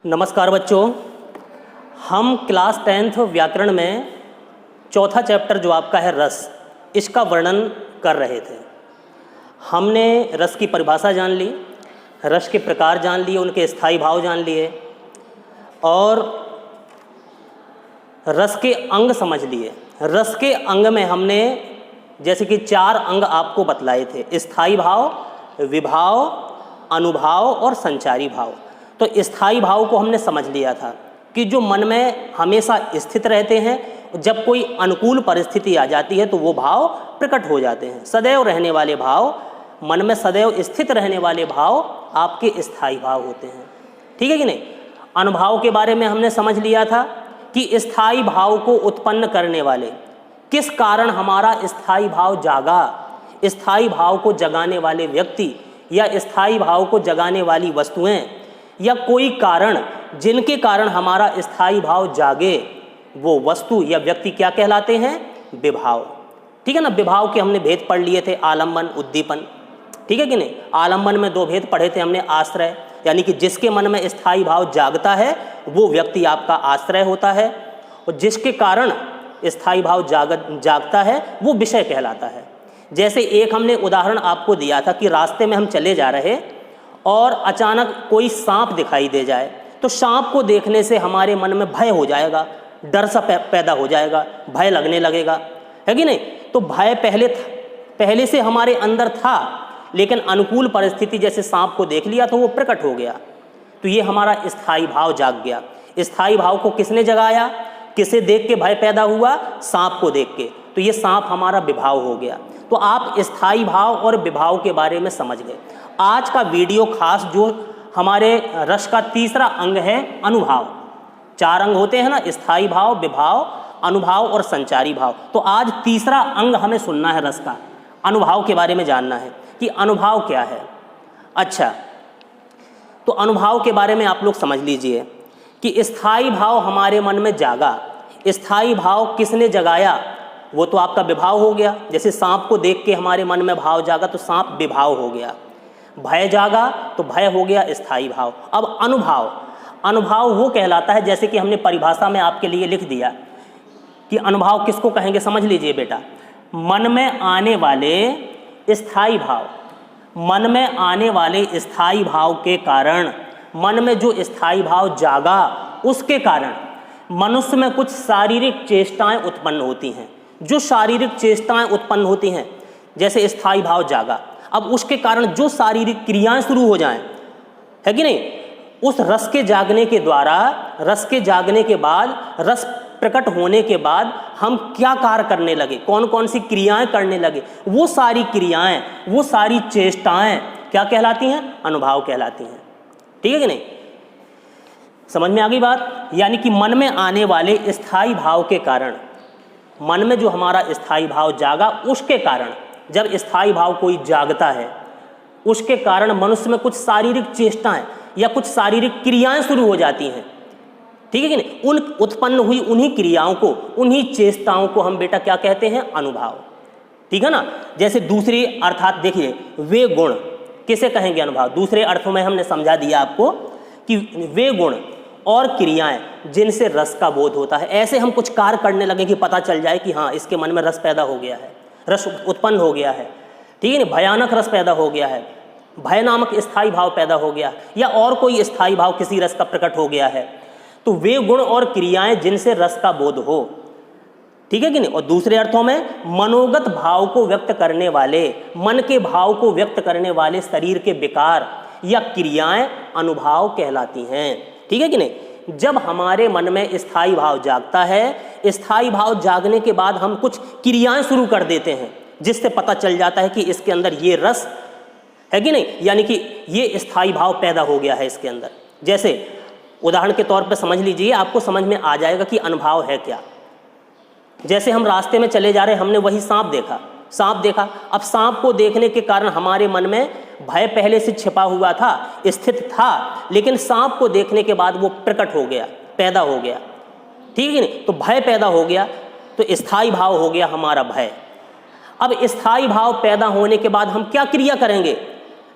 नमस्कार बच्चों, हम क्लास 10th व्याकरण में चौथा चैप्टर जो आपका है रस, इसका वर्णन कर रहे थे। हमने रस की परिभाषा जान ली, रस के प्रकार जान लिए, उनके स्थायी भाव जान लिए और रस के अंग समझ लिए। रस के अंग में हमने जैसे कि 4 अंग आपको बतलाए थे: स्थायी भाव, विभाव, अनुभाव और संचारी भाव। तो स्थायी भाव को हमने समझ लिया था कि जो मन में हमेशा स्थित रहते हैं, जब कोई अनुकूल परिस्थिति आ जाती है तो वो भाव प्रकट हो जाते हैं। सदैव रहने वाले भाव, मन में सदैव स्थित रहने वाले भाव आपके स्थायी भाव होते हैं। ठीक है कि नहीं? अनुभाव के बारे में हमने समझ लिया था कि स्थायी भाव को उत्पन्न करने वाले, किस कारण हमारा स्थायी भाव जागा, स्थायी भाव को जगाने वाले व्यक्ति या स्थायी भाव को जगाने वाली वस्तुएं या कोई कारण जिनके कारण हमारा स्थायी भाव जागे, वो वस्तु या व्यक्ति क्या कहलाते हैं? विभाव। ठीक है ना? विभाव के हमने भेद पढ़ लिए थे, आलंबन, उद्दीपन। ठीक है कि नहीं? आलंबन में 2 भेद पढ़े थे हमने, आश्रय, यानी कि जिसके मन में स्थायी भाव जागता है वो व्यक्ति आपका आश्रय होता है, और जिसके कारण स्थायी भाव जागता है वो विषय कहलाता है। जैसे एक हमने उदाहरण आपको दिया था कि रास्ते में हम चले जा रहे और अचानक कोई सांप दिखाई दे जाए, तो सांप को देखने से हमारे मन में भय हो जाएगा, डर सा पैदा हो जाएगा, भय लगने लगेगा, है कि नहीं? तो भय पहले से हमारे अंदर था, लेकिन अनुकूल परिस्थिति जैसे सांप को देख लिया तो वो प्रकट हो गया, तो ये हमारा स्थायी भाव जाग गया। स्थायी भाव को किसने जगाया? किसे देख के भय पैदा हुआ? सांप को देख के, तो ये सांप हमारा विभाव हो गया। तो आप स्थायी भाव और विभाव के बारे में समझ गए। आज का वीडियो खास जो हमारे रस का तीसरा अंग है अनुभाव। 4 अंग होते हैं ना, स्थायी भाव, विभाव, अनुभाव और संचारी भाव। तो आज तीसरा अंग हमें सुनना है, रस का अनुभाव के बारे में जानना है कि अनुभाव क्या है। अच्छा, तो अनुभाव के बारे में आप लोग समझ लीजिए कि स्थायी भाव हमारे मन में जागा। स्थायी भाव किसने जगाया? वो तो आपका विभाव हो गया। जैसे सांप को देख के हमारे मन में भाव जागा तो सांप विभाव हो गया। भय जागा तो भय हो गया स्थायी भाव। अब अनुभाव, अनुभाव वो कहलाता है, जैसे कि हमने परिभाषा में आपके लिए लिख दिया कि अनुभाव किसको कहेंगे, समझ लीजिए बेटा। मन में आने वाले स्थायी भाव, मन में आने वाले स्थायी भाव के कारण, मन में जो स्थायी भाव जागा उसके कारण मनुष्य में कुछ शारीरिक चेष्टाएं उत्पन्न होती हैं। जो शारीरिक चेष्टाएं उत्पन्न होती हैं, जैसे स्थायी भाव जागा, अब उसके कारण जो शारीरिक क्रियाएं शुरू हो जाएं, है कि नहीं? उस रस के जागने के द्वारा, रस के जागने के बाद, रस प्रकट होने के बाद हम क्या कार्य करने लगे, कौन कौन सी क्रियाएं करने लगे, वो सारी क्रियाएं, वो सारी चेष्टाएं क्या कहलाती हैं? अनुभाव कहलाती हैं। ठीक है कि नहीं? समझ में आ गई बात? यानी कि मन में आने वाले स्थायी भाव के कारण, मन में जो हमारा स्थायी भाव जागा उसके कारण, जब स्थायी भाव कोई जागता है उसके कारण मनुष्य में कुछ शारीरिक चेष्टाएं या कुछ शारीरिक क्रियाएं शुरू हो जाती हैं। ठीक है कि नहीं? उन उत्पन्न हुई उन्हीं क्रियाओं को, उन्हीं चेष्टाओं को हम बेटा क्या कहते हैं? अनुभाव। ठीक है ना? जैसे दूसरी अर्थात देखिए, वे गुण किसे कहेंगे? अनुभाव। दूसरे अर्थों में हमने समझा दिया आपको कि वे गुण और क्रियाएं जिनसे रस का बोध होता है। ऐसे हम कुछ कार्य करने लगे कि पता चल जाए कि हाँ, इसके मन में रस पैदा हो गया है, रस उत्पन्न हो गया है। ठीक है ना? भयानक रस पैदा हो गया है, भय नामक स्थायी भाव पैदा हो गया, या और कोई स्थायी भाव किसी रस का प्रकट हो गया है। तो वे गुण और क्रियाएं जिनसे रस का बोध हो। ठीक है कि नहीं? और दूसरे अर्थों में मनोगत भाव को व्यक्त करने वाले, मन के भाव को व्यक्त करने वाले शरीर के विकार या क्रियाएं अनुभाव कहलाती हैं। ठीक है कि नहीं? जब हमारे मन में स्थायी भाव जागता है, स्थायी भाव जागने के बाद हम कुछ क्रियाएं शुरू कर देते हैं जिससे पता चल जाता है कि इसके अंदर ये रस है कि नहीं, यानी कि ये स्थायी भाव पैदा हो गया है इसके अंदर। जैसे उदाहरण के तौर पर समझ लीजिए, आपको समझ में आ जाएगा कि अनुभाव है क्या। जैसे हम रास्ते में चले जा रहे, हमने वही सांप देखा। अब सांप को देखने के कारण हमारे मन में भय पहले से छिपा हुआ था, स्थित था, लेकिन सांप को देखने के बाद वो प्रकट हो गया, पैदा हो गया। ठीक है नहीं? तो भय पैदा हो गया, तो स्थायी भाव हो गया हमारा भय। अब स्थायी भाव पैदा होने के बाद हम क्या क्रिया करेंगे?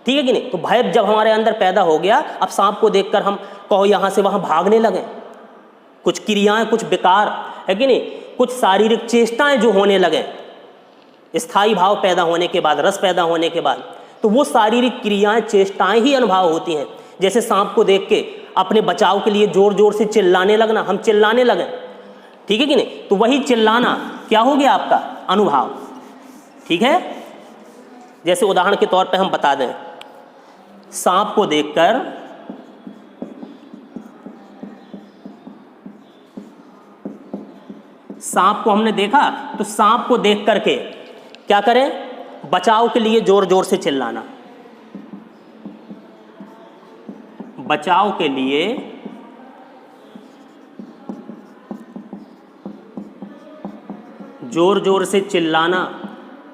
ठीक है कि नहीं। तो भय जब हमारे अंदर पैदा हो गया, अब सांप को देखकर हम कहो यहाँ से वहाँ भागने लगे, कुछ क्रियाएं, कुछ विकार, है कि नहीं, कुछ शारीरिक चेष्टाएं जो होने लगे स्थायी भाव पैदा होने के बाद, रस पैदा होने के बाद, तो वो शारीरिक क्रियाएं, चेष्टाएं ही अनुभव होती हैं। जैसे सांप को देख के अपने बचाव के लिए जोर जोर से चिल्लाने लगना, हम चिल्लाने लगे, ठीक है कि नहीं, तो वही चिल्लाना क्या हो गया आपका अनुभव, ठीक है। जैसे उदाहरण के तौर पे हम बता दें, सांप को देखकर सांप को हमने देखा, तो सांप को देख करके क्या करें, बचाव के लिए जोर जोर से चिल्लाना, बचाव के लिए जोर जोर से चिल्लाना।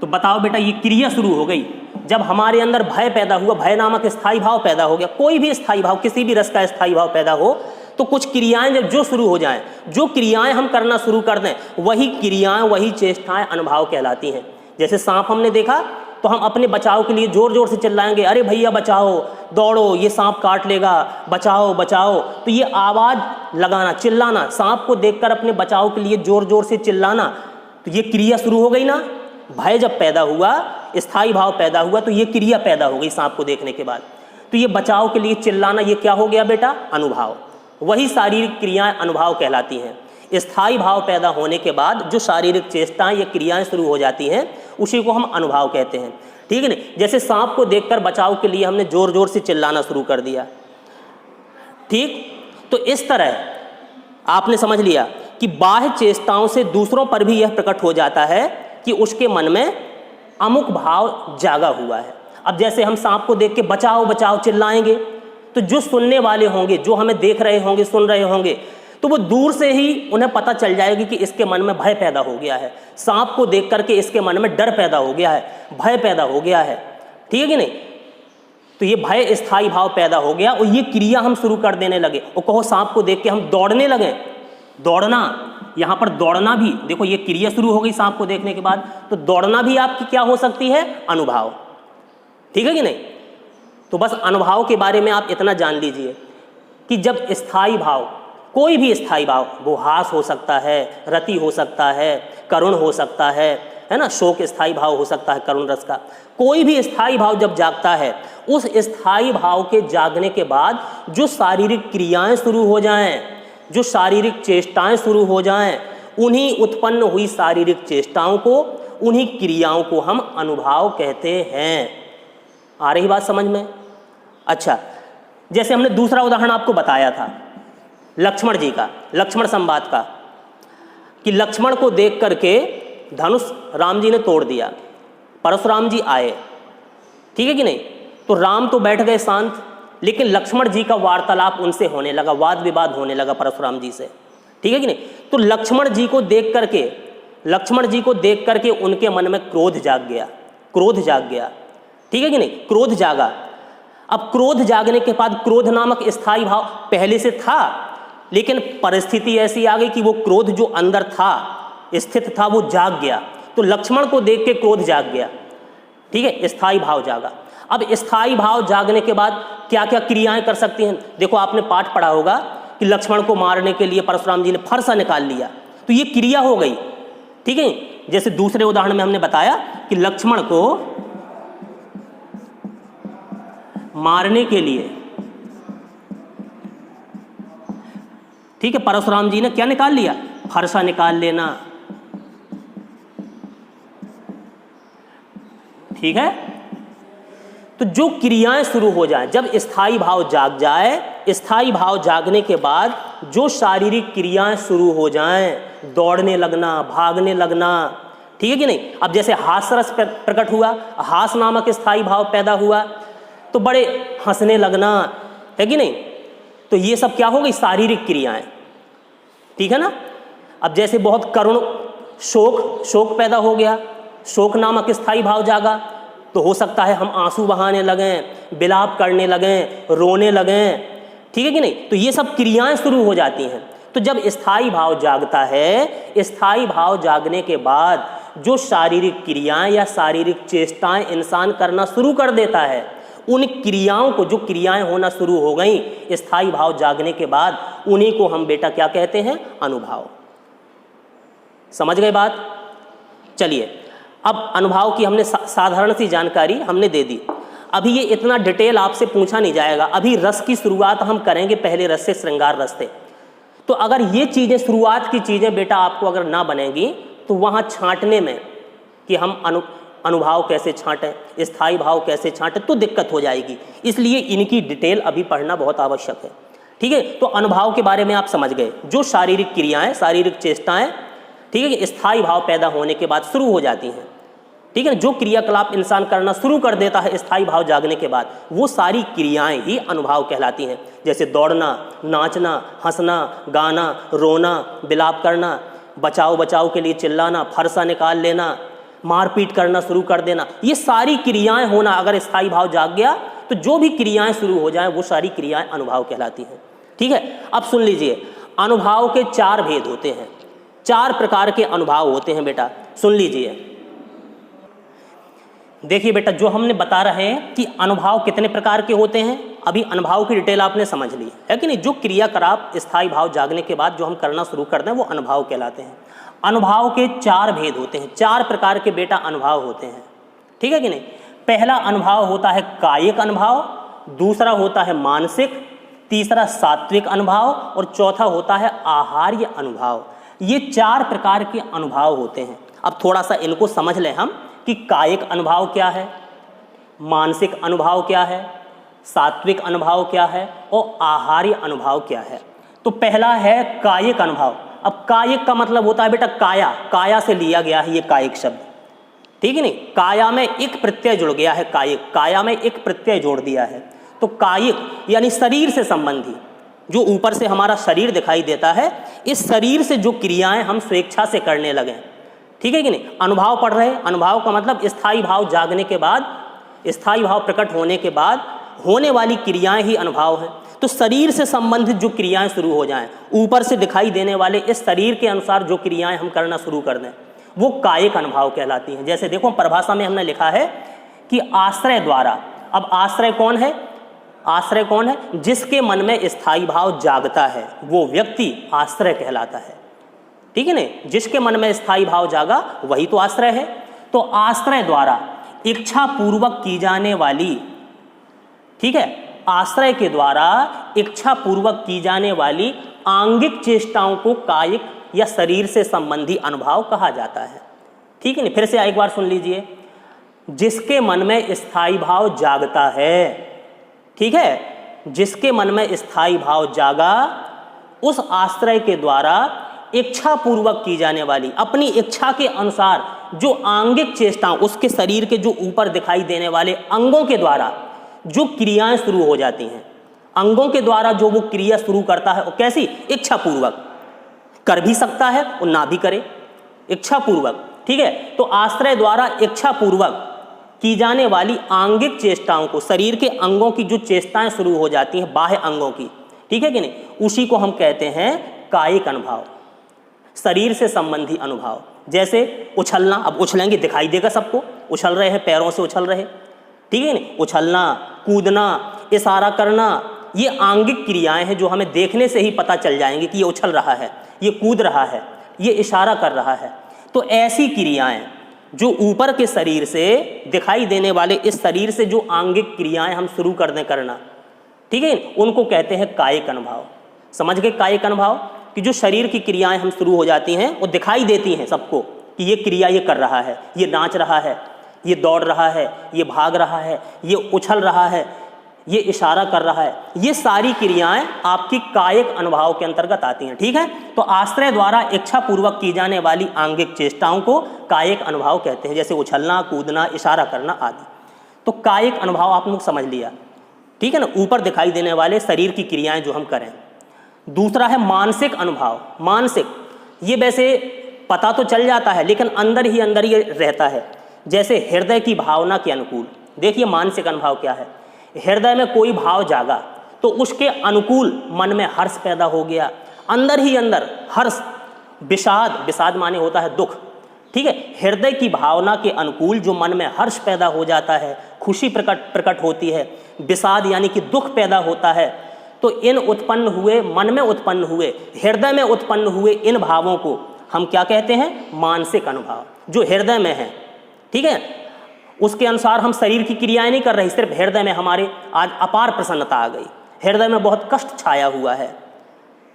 तो बताओ बेटा, ये क्रिया शुरू हो गई। जब हमारे अंदर भय पैदा हुआ, भय नामक स्थायी भाव पैदा हो गया, कोई भी स्थायी भाव, किसी भी रस का स्थायी भाव पैदा हो, तो कुछ क्रियाएं जब जो शुरू हो जाएं, जो क्रियाएं हम करना शुरू कर दें, वही क्रियाएं, वही चेष्टाएं अनुभव कहलाती हैं। जैसे सांप हमने देखा, तो हम अपने बचाव के लिए जोर जोर से चिल्लाएंगे, अरे भैया बचाओ, दौड़ो, ये सांप काट लेगा, बचाओ बचाओ। तो ये आवाज़ लगाना, चिल्लाना, सांप को देखकर अपने बचाव के लिए जोर जोर से चिल्लाना, तो ये क्रिया शुरू हो गई ना। भय जब पैदा हुआ, स्थायी भाव पैदा हुआ, तो ये क्रिया पैदा हो गई सांप को देखने के बाद। तो ये बचाव के लिए चिल्लाना, ये क्या हो गया बेटा, अनुभव। वही शारीरिक क्रियाएं अनुभव कहलाती हैं। स्थायी भाव पैदा होने के बाद जो शारीरिक चेष्टाएं या क्रियाएं शुरू हो जाती हैं, उसी को हम अनुभव कहते हैं, ठीक है ना। जैसे सांप को देखकर बचाव के लिए हमने जोर जोर से चिल्लाना शुरू कर दिया, ठीक। तो इस तरह आपने समझ लिया कि बाह्य चेष्टाओं से दूसरों पर भी यह प्रकट हो जाता है कि उसके मन में अमुक भाव जागा हुआ है। अब जैसे हम सांप को देख के बचाओ बचाओ चिल्लाएंगे, तो जो सुनने वाले होंगे, जो हमें देख रहे होंगे, सुन रहे होंगे, तो वो दूर से ही उन्हें पता चल जाएगी कि इसके मन में भय पैदा हो गया है। सांप को देख करके इसके मन में डर पैदा हो गया है, भय पैदा हो गया है, ठीक है कि नहीं। तो ये भय स्थायी भाव पैदा हो गया और ये क्रिया हम शुरू कर देने लगे। और कहो सांप को देख के हम दौड़ने लगे, दौड़ना, यहाँ पर दौड़ना भी देखो, ये क्रिया शुरू हो गई सांप को देखने के बाद, तो दौड़ना भी आपकी क्या हो सकती है, अनुभव, ठीक है कि नहीं। तो बस अनुभव के बारे में आप इतना जान लीजिए कि जब स्थायी भाव, कोई भी स्थायी भाव, वो हास हो सकता है, रति हो सकता है, करुण हो सकता है ना, शोक स्थायी भाव हो सकता है करुण रस का, कोई भी स्थायी भाव जब जागता है, उस स्थायी भाव के जागने के बाद जो शारीरिक क्रियाएं शुरू हो जाएं, जो शारीरिक चेष्टाएं शुरू हो जाएं, उन्हीं उत्पन्न हुई शारीरिक चेष्टाओं को, उन्हीं क्रियाओं को हम अनुभव कहते हैं। आ रही बात समझ में। अच्छा, जैसे हमने दूसरा उदाहरण आपको बताया था लक्ष्मण जी का, लक्ष्मण संवाद का, कि लक्ष्मण को देख करके धनुष राम जी ने तोड़ दिया, परशुराम जी आए, ठीक है कि नहीं। तो राम तो बैठ गए शांत, लेकिन लक्ष्मण जी का वार्तालाप उनसे होने लगा, वाद विवाद होने लगा परशुराम जी से, ठीक है कि नहीं। तो लक्ष्मण जी को देख करके उनके मन में क्रोध जाग गया, क्रोध जाग गया, ठीक है कि नहीं, क्रोध जागा। अब क्रोध जागने के बाद, क्रोध नामक स्थायी भाव पहले से था, लेकिन परिस्थिति ऐसी आ गई कि वो क्रोध जो अंदर था, स्थित था, वो जाग गया। तो लक्ष्मण को देख के क्रोध जाग गया, ठीक है, स्थायी भाव जागा। अब स्थायी भाव जागने के बाद क्या क्या क्रियाएं कर सकती हैं, देखो आपने पाठ पढ़ा होगा कि लक्ष्मण को मारने के लिए परशुराम जी ने फरसा निकाल लिया, तो ये क्रिया हो गई, ठीक है। जैसे दूसरे उदाहरण में हमने बताया कि लक्ष्मण को मारने के लिए, ठीक है, परशुराम जी ने क्या निकाल लिया, फरसा निकाल लेना, ठीक है। तो जो क्रियाएं शुरू हो जाएं, जब स्थायी भाव जाग जाए, स्थायी भाव जागने के बाद जो शारीरिक क्रियाएं शुरू हो जाएं, दौड़ने लगना, भागने लगना, ठीक है कि नहीं। अब जैसे हास्यरस प्रकट हुआ, हास नामक स्थायी भाव पैदा हुआ, तो बड़े हंसने लगना, है कि नहीं। तो ये सब क्या हो गई, शारीरिक क्रियाएं, ठीक है ना। अब जैसे बहुत करुण शोक पैदा हो गया, शोक नामक स्थायी भाव जागा, तो हो सकता है हम आंसू बहाने लगें, विलाप करने लगें, रोने लगें, ठीक है कि नहीं। तो ये सब क्रियाएं शुरू हो जाती हैं। तो जब स्थायी भाव जागता है, स्थायी भाव जागने के बाद जो शारीरिक क्रियाएं या शारीरिक चेष्टाएं इंसान करना शुरू कर देता है, उन क्रियाओं को, जो क्रियाएं होना शुरू हो गई स्थायी भाव जागने के बाद, उन्हीं को हम बेटा क्या कहते हैं? अनुभाव। समझ गए बात? चलिए, अब अनुभाव की हमने साधारण सी जानकारी हमने दे दी। अभी ये इतना डिटेल आपसे पूछा नहीं जाएगा। अभी रस की शुरुआत हम करेंगे पहले रस से, श्रृंगार रस से। तो अगर ये चीज़ें, शुरुआत की चीज़ें बेटा आपको अगर ना बनेगी तो वहाँ छांटने में कि हम अनुभाव कैसे छांटें, स्थायी भाव कैसे छांटें, तो दिक्कत हो जाएगी। इसलिए इनकी डिटेल अभी पढ़ना बहुत आवश्यक है। ठीक है, तो अनुभाव के बारे में आप समझ गए। जो शारीरिक क्रियाएं, शारीरिक चेष्टाएं, ठीक है, स्थायी भाव पैदा होने के बाद शुरू हो जाती हैं। ठीक है, जो क्रियाकलाप इंसान करना शुरू कर देता है स्थायी भाव जागने के बाद, वो सारी क्रियाएं ही अनुभाव कहलाती हैं। जैसे दौड़ना, नाचना, हंसना, गाना, रोना, विलाप करना, बचाओ बचाओ के लिए चिल्लाना, फरसा निकाल लेना, मारपीट करना शुरू कर देना, ये सारी क्रियाएं होना अगर स्थायी भाव जाग गया तो जो भी क्रियाएं शुरू हो जाएं वो सारी क्रियाएं अनुभाव कहलाती हैं। ठीक है, अब सुन लीजिए, अनुभाव के 4 भेद होते हैं, 4 प्रकार के अनुभाव होते हैं बेटा, सुन लीजिए। देखिए बेटा, जो हमने बता रहे हैं कि अनुभाव कितने प्रकार के होते हैं, अभी अनुभाव की डिटेल आपने समझ ली है कि नहीं। जो क्रियाकलाप स्थायी भाव जागने के बाद जो हम करना शुरू करते हैं वो अनुभाव कहलाते हैं। अनुभाव के 4 भेद होते हैं, 4 प्रकार के बेटा अनुभाव होते हैं। ठीक है कि नहीं। पहला अनुभाव होता है कायिक अनुभाव, दूसरा होता है मानसिक, तीसरा सात्विक अनुभाव और चौथा होता है आहार्य अनुभाव। ये 4 प्रकार के अनुभाव होते हैं। अब थोड़ा सा इनको समझ लें हम कि कायिक अनुभाव क्या है, मानसिक अनुभाव क्या है, सात्विक अनुभाव क्या है और आहार्य अनुभाव क्या है। तो पहला है कायिक अनुभाव। अब कायिक का मतलब होता है बेटा काया, काया से लिया गया है ये कायिक शब्द। ठीक है नहीं, काया में एक प्रत्यय जुड़ गया है, कायिक, काया में एक प्रत्यय जोड़ दिया है। तो कायिक यानी शरीर से संबंधी, जो ऊपर से हमारा शरीर दिखाई देता है, इस शरीर से जो क्रियाएं हम स्वेच्छा से करने लगे। ठीक है कि नहीं। अनुभाव पढ़ रहे हैं, अनुभाव का मतलब स्थायी भाव जागने के बाद, स्थायी भाव प्रकट होने के बाद होने वाली क्रियाएं ही अनुभाव हैं। तो शरीर से संबंधित जो क्रियाएं शुरू हो जाएं, ऊपर से दिखाई देने वाले इस शरीर के अनुसार जो क्रियाएं हम करना शुरू कर दें, वो कायिक अनुभाव कहलाती हैं। जैसे देखो परिभाषा में हमने लिखा है कि आश्रय द्वारा। अब आश्रय कौन है? आश्रय कौन है? जिसके मन में स्थायी भाव जागता है वो व्यक्ति आश्रय कहलाता है। ठीक है नहीं, जिसके मन में स्थायी भाव जागा वही तो आश्रय है। तो आश्रय द्वारा इच्छा पूर्वक की जाने वाली, ठीक है, आश्रय के द्वारा इच्छा पूर्वक की जाने वाली आंगिक चेष्टाओं को कायिक या शरीर से संबंधी अनुभाव कहा जाता है। ठीक है नहीं, फिर से एक बार सुन लीजिए, जिसके मन में स्थायी भाव जागता है, ठीक है, जिसके मन में स्थायी भाव जागा, उस आश्रय के द्वारा इच्छा पूर्वक की जाने वाली, अपनी इच्छा के अनुसार जो आंगिक चेष्टाएं, उसके शरीर के जो ऊपर दिखाई देने वाले अंगों के द्वारा जो क्रियाएं शुरू हो जाती हैं, अंगों के द्वारा जो वो क्रिया शुरू करता है, वो कैसी? इच्छा पूर्वक कर भी सकता है और ना भी करे, इच्छा पूर्वक। ठीक है, तो आश्रय द्वारा इच्छा पूर्वक की जाने वाली आंगिक चेष्टाओं को, शरीर के अंगों की जो चेष्टाएं शुरू हो जाती हैं, बाह्य अंगों की, ठीक है कि नहीं, उसी को हम कहते हैं कायिक अनुभाव, शरीर से संबंधी अनुभाव। जैसे उछलना, अब उछलेंगे दिखाई देगा सबको, उछल रहे हैं, पैरों से उछल रहे, ठीक है नहीं, उछलना, कूदना, इशारा करना, ये आंगिक क्रियाएं हैं जो हमें देखने से ही पता चल जाएंगे कि ये उछल रहा है, ये कूद रहा है, ये इशारा कर रहा है। तो ऐसी क्रियाएं जो ऊपर के शरीर से दिखाई देने वाले इस शरीर से जो आंगिक क्रियाएं हम शुरू कर दें करना, ठीक है, उनको कहते हैं कायिक अनुभाव। समझ गए कायिक अनुभाव? कि जो शरीर की क्रियाएं हम शुरू हो जाती हैं वो दिखाई देती हैं सबको कि ये क्रिया ये कर रहा है, ये नाच रहा है, ये दौड़ रहा है, ये भाग रहा है, ये उछल रहा है, ये इशारा कर रहा है, ये सारी क्रियाएं आपकी कायिक अनुभाव के अंतर्गत आती हैं। ठीक है, तो आश्रय द्वारा इच्छा पूर्वक की जाने वाली आंगिक चेष्टाओं को कायिक अनुभाव कहते हैं, जैसे उछलना, कूदना, इशारा करना आदि। तो कायिक अनुभाव आप लोग समझ लिया, ठीक है ना, ऊपर दिखाई देने वाले शरीर की क्रियाएं जो हम करें। दूसरा है मानसिक अनुभाव। मानसिक, ये वैसे पता तो चल जाता है लेकिन अंदर ही रहता है, जैसे हृदय की भावना के अनुकूल। देखिए मानसिक अनुभव क्या है, हृदय में कोई भाव जागा तो उसके अनुकूल मन में हर्ष पैदा हो गया, अंदर ही अंदर हर्ष, विषाद, विषाद माने होता है दुख, ठीक है, हृदय की भावना के अनुकूल जो मन में हर्ष पैदा हो जाता है खुशी प्रकट होती है, विषाद यानी कि दुख पैदा होता है, तो इन उत्पन्न हुए, मन में उत्पन्न हुए, हृदय में उत्पन्न हुए इन भावों को हम क्या कहते हैं? मानसिक अनुभव, जो हृदय में है। ठीक है, उसके अनुसार हम शरीर की क्रियाएं नहीं कर रहे, सिर्फ हृदय में हमारे आज अपार प्रसन्नता आ गई, हृदय में बहुत कष्ट छाया हुआ है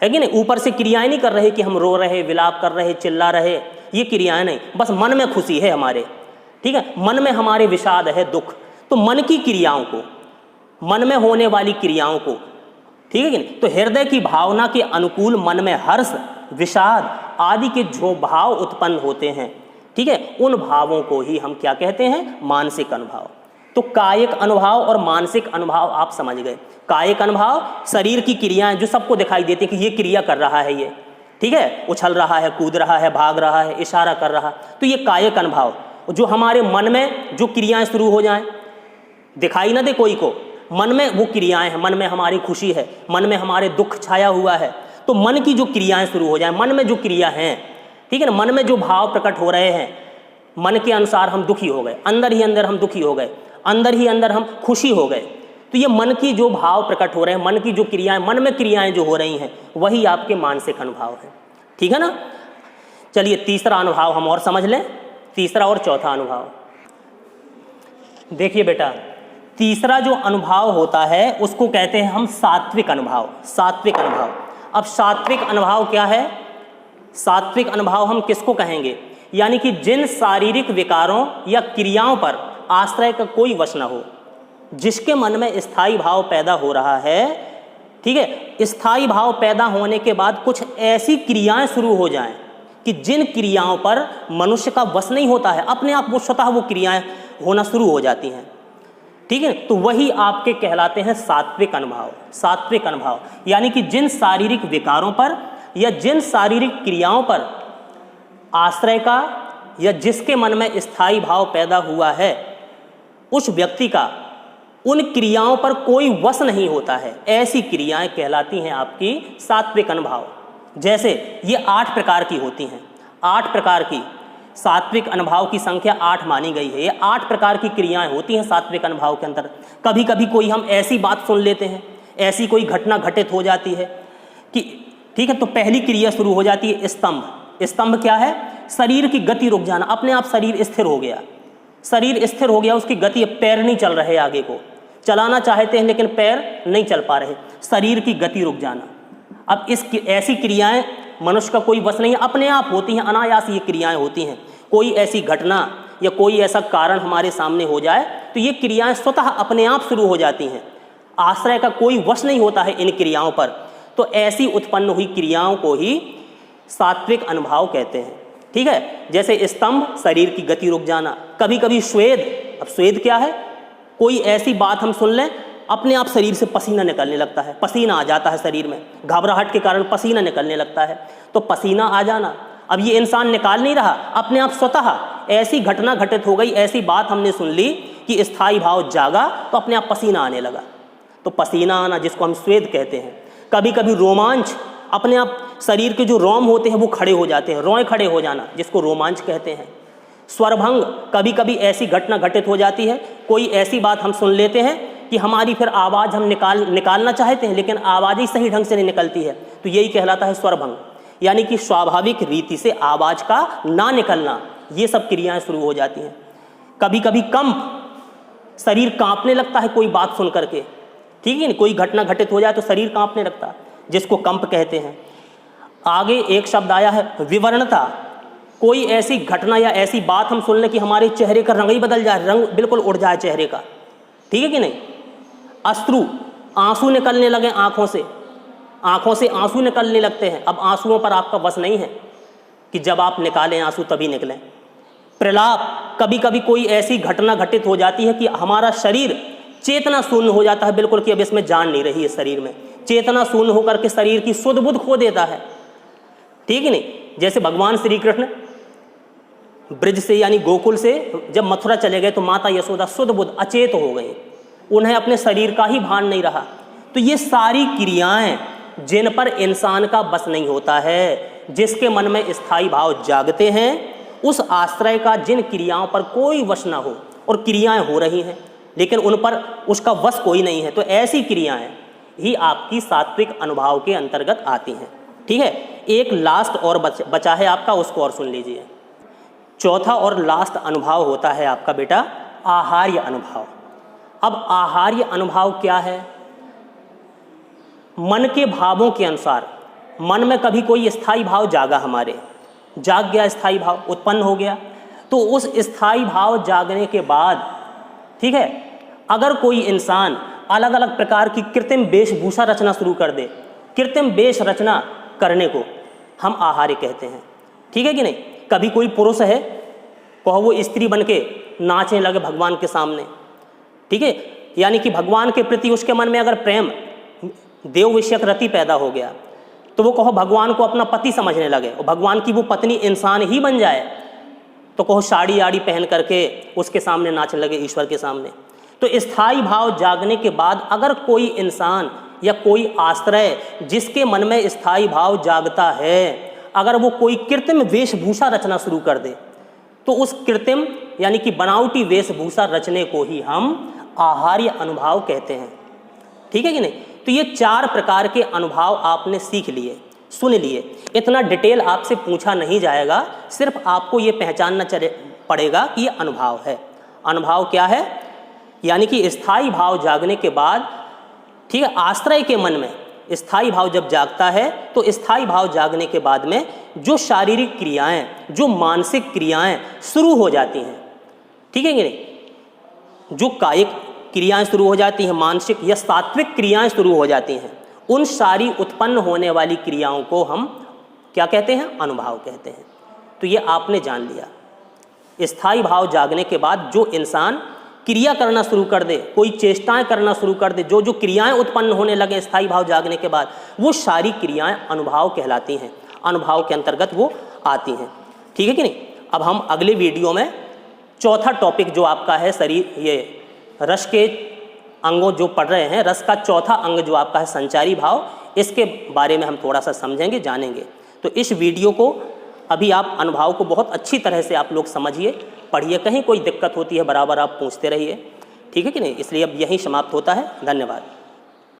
कि नहीं? ऊपर से क्रियाएं नहीं कर रहे कि हम रो रहे, विलाप कर रहे, चिल्ला रहे, ये क्रियाएं नहीं, बस मन में खुशी है हमारे। ठीक है, मन में हमारे विषाद है, दुख। तो मन की क्रियाओं को, मन में होने वाली क्रियाओं को, ठीक है कि नहीं, तो हृदय की भावना के अनुकूल मन में हर्ष, विषाद आदि के जो भाव उत्पन्न होते हैं, ठीक है, उन भावों को ही हम क्या कहते हैं? मानसिक अनुभव। तो कायिक अनुभव और मानसिक अनुभव आप समझ गए। कायिक अनुभव शरीर की क्रियाएं जो सबको दिखाई देती कि ये क्रिया कर रहा है, ये ठीक है, उछल रहा है, कूद रहा है, भाग रहा है, इशारा कर रहा, तो ये कायिक अनुभव। जो हमारे मन में जो क्रियाएं शुरू हो जाएं, दिखाई ना दे कोई को, मन में वो क्रियाएं हैं, मन में हमारी खुशी है, मन में हमारे दुख छाया हुआ है, तो मन की जो क्रियाएं शुरू हो जाएं, मन में जो क्रिया हैं, ठीक है ना, मन में जो भाव प्रकट हो रहे हैं, मन के अनुसार हम दुखी हो गए, अंदर ही अंदर हम दुखी हो गए, अंदर ही अंदर हम खुशी हो गए, तो ये मन की जो भाव प्रकट हो रहे हैं, मन की जो क्रियाएं, मन में क्रियाएं जो हो रही हैं, वही आपके मानसिक अनुभव है। ठीक है ना? चलिए तीसरा अनुभव हम और समझ लें, तीसरा और चौथा अनुभव। देखिए बेटा, तीसरा जो अनुभव होता है उसको कहते हैं हम सात्विक अनुभव। सात्विक अनुभव, अब सात्विक अनुभव क्या है? सात्विक अनुभव हम किसको कहेंगे? यानी कि जिन शारीरिक विकारों या क्रियाओं पर आश्रय का कोई वश न हो, जिसके मन में स्थायी भाव पैदा हो रहा है, ठीक है, स्थायी भाव पैदा होने के बाद कुछ ऐसी क्रियाएं शुरू हो जाएं कि जिन क्रियाओं पर मनुष्य का वश नहीं होता है, अपने आप वो स्वतः वो क्रियाएं होना शुरू हो जाती हैं। ठीक है, तो वही आपके कहलाते हैं सात्विक अनुभव। सात्विक अनुभव यानी कि जिन शारीरिक विकारों पर या जिन शारीरिक क्रियाओं पर आश्रय का या जिसके मन में स्थायी भाव पैदा हुआ है, उस व्यक्ति का उन क्रियाओं पर कोई वश नहीं होता है, ऐसी क्रियाएं कहलाती हैं आपकी सात्विक अनुभव। जैसे ये 8 प्रकार की होती हैं, 8 प्रकार की सात्विक अनुभव की संख्या 8 मानी गई है। ये 8 प्रकार की क्रियाएं होती हैं सात्विक अनुभव के अंदर। कभी कभी कोई हम ऐसी बात सुन लेते हैं, ऐसी कोई घटना घटित हो जाती है कि ठीक है, तो पहली क्रिया शुरू हो जाती है स्तंभ। स्तंभ क्या है? शरीर की गति रुक जाना, अपने आप शरीर स्थिर हो गया, शरीर स्थिर हो गया, उसकी गति, पैर नहीं चल रहे, आगे को चलाना चाहते हैं लेकिन पैर नहीं चल पा रहे, शरीर की गति रुक जाना। अब इस ऐसी क्रियाएं मनुष्य का कोई वश नहीं है, अपने आप होती हैं, अनायास ये क्रियाएं होती हैं। कोई ऐसी घटना या कोई ऐसा कारण हमारे सामने हो जाए तो ये क्रियाएं स्वतः अपने आप शुरू हो जाती हैं, आश्रय का कोई वश नहीं होता है इन क्रियाओं पर। तो ऐसी उत्पन्न हुई क्रियाओं को ही सात्विक अनुभव कहते हैं। ठीक है, जैसे स्तंभ, शरीर की गति रुक जाना, कभी कभी स्वेद। अब स्वेद क्या है? कोई ऐसी बात हम सुन लें, अपने आप शरीर से पसीना निकलने लगता है, पसीना आ जाता है शरीर में, घबराहट के कारण पसीना निकलने लगता है, तो पसीना आ जाना, अब ये इंसान निकाल नहीं रहा, अपने आप स्वतः ऐसी घटना घटित हो गई, ऐसी बात हमने सुन ली कि स्थायी भाव जागा तो अपने आप पसीना आने लगा, तो पसीना आना जिसको हम स्वेद कहते हैं। कभी कभी रोमांच, अपने आप शरीर के जो रोम होते हैं वो खड़े हो जाते हैं, रोए खड़े हो जाना, जिसको रोमांच कहते हैं। स्वरभंग, कभी कभी ऐसी घटना घटित हो जाती है, कोई ऐसी बात हम सुन लेते हैं कि हमारी फिर आवाज़ हम निकालना चाहते हैं लेकिन आवाज़ ही सही ढंग से नहीं निकलती है, तो यही कहलाता है स्वरभंग, यानी कि स्वाभाविक रीति से आवाज़ का ना निकलना, ये सब क्रियाएं शुरू हो जाती हैं। कभी कभी कंप, शरीर कांपने लगता है कोई बात सुन करके, ठीक है, कोई घटना घटित हो जाए तो शरीर कांपने लगता है, जिसको कंप कहते हैं। आगे एक शब्द आया है विवरणता, कोई ऐसी घटना या ऐसी बात हम सुन लें कि हमारे चेहरे का रंग ही बदल जाए, रंग बिल्कुल उड़ जाए चेहरे का, ठीक है कि नहीं। अश्रु, आंसू निकलने लगे आंखों से आंसू निकलने लगते हैं। अब आंसुओं पर आपका बस नहीं है कि जब आप निकालें आंसू तभी निकलें। प्रलाप, कभी कभी कोई ऐसी घटना घटित हो जाती है कि हमारा शरीर चेतना शून्य हो जाता है बिल्कुल, कि अब इसमें जान नहीं रही है शरीर में, चेतना शून्य होकर के शरीर की सुध बुध खो देता है, ठीक है नहीं। जैसे भगवान श्री कृष्ण ब्रज से यानी गोकुल से जब मथुरा चले गए तो माता यशोदा सुध बुध अचेत हो गई, उन्हें अपने शरीर का ही भान नहीं रहा। तो ये सारी क्रियाएं जिन पर इंसान का बस नहीं होता है, जिसके मन में स्थायी भाव जागते हैं, उस आश्रय का जिन क्रियाओं पर कोई वश ना हो और क्रियाएं हो रही हैं, लेकिन उन पर उसका वश कोई नहीं है, तो ऐसी क्रियाएं ही आपकी सात्विक अनुभाव के अंतर्गत आती हैं। ठीक है, एक लास्ट और बचा है आपका, उसको और सुन लीजिए। चौथा और लास्ट अनुभाव होता है आपका बेटा आहार्य अनुभाव। अब आहार्य अनुभाव क्या है? मन के भावों के अनुसार, मन में कभी कोई स्थायी भाव जागा, हमारे जाग गया, स्थायी भाव उत्पन्न हो गया, तो उस स्थायी भाव जागने के बाद, ठीक है, अगर कोई इंसान अलग अलग प्रकार की कृत्रिम वेशभूषा रचना शुरू कर दे, कृत्रिम वेश रचना करने को हम आहार्य कहते हैं। ठीक है कि नहीं? कभी कोई पुरुष है, कहो वो स्त्री बन के नाचने लगे भगवान के सामने, ठीक है, यानी कि भगवान के प्रति उसके मन में अगर प्रेम, देव विषयक रति पैदा हो गया, तो वो कहो भगवान को अपना पति समझने लगे और भगवान की वो पत्नी इंसान ही बन जाए, तो कहो साड़ी आड़ी पहन करके उसके सामने नाचने लगे, ईश्वर के सामने। तो स्थायी भाव जागने के बाद अगर कोई इंसान या कोई आश्रय जिसके मन में स्थायी भाव जागता है, अगर वो कोई कृत्रिम वेशभूषा रचना शुरू कर दे, तो उस कृत्रिम यानी कि बनावटी वेशभूषा रचने को ही हम आहार्य अनुभाव कहते हैं। ठीक है कि नहीं? तो ये 4 प्रकार के अनुभाव आपने सीख लिए, सुन लिए। इतना डिटेल आपसे पूछा नहीं जाएगा, सिर्फ आपको ये पहचानना पड़ेगा कि ये अनुभाव है। अनुभाव क्या है? यानी कि स्थायी भाव जागने के बाद, ठीक है, आश्रय के मन में स्थायी भाव जब जागता है, तो स्थायी भाव जागने के बाद में जो शारीरिक क्रियाएं, जो मानसिक क्रियाएं शुरू हो जाती हैं, ठीक है कि नहीं, जो कायिक क्रियाएं शुरू हो जाती हैं, मानसिक या सात्विक क्रियाएं शुरू हो जाती हैं, उन सारी उत्पन्न होने वाली क्रियाओं को हम क्या कहते हैं? अनुभाव कहते हैं। तो ये आपने जान लिया। स्थायी भाव जागने के बाद जो इंसान क्रिया करना शुरू कर दे, कोई चेष्टाएं करना शुरू कर दे, जो जो क्रियाएं उत्पन्न होने लगे स्थायी भाव जागने के बाद, वो सारी क्रियाएं अनुभाव कहलाती हैं, अनुभाव के अंतर्गत वो आती हैं। ठीक है कि नहीं? अब हम अगले वीडियो में चौथा टॉपिक जो आपका है शरीर, ये रस के अंगों जो पढ़ रहे हैं, रस का चौथा अंग जो आपका है संचारी भाव, इसके बारे में हम थोड़ा सा समझेंगे, जानेंगे। तो इस वीडियो को अभी आप अनुभाव को बहुत अच्छी तरह से आप लोग समझिए, पढ़िए, कहीं कोई दिक्कत होती है बराबर आप पूछते रहिए। ठीक है कि नहीं? इसलिए अब यहीं समाप्त होता है। धन्यवाद।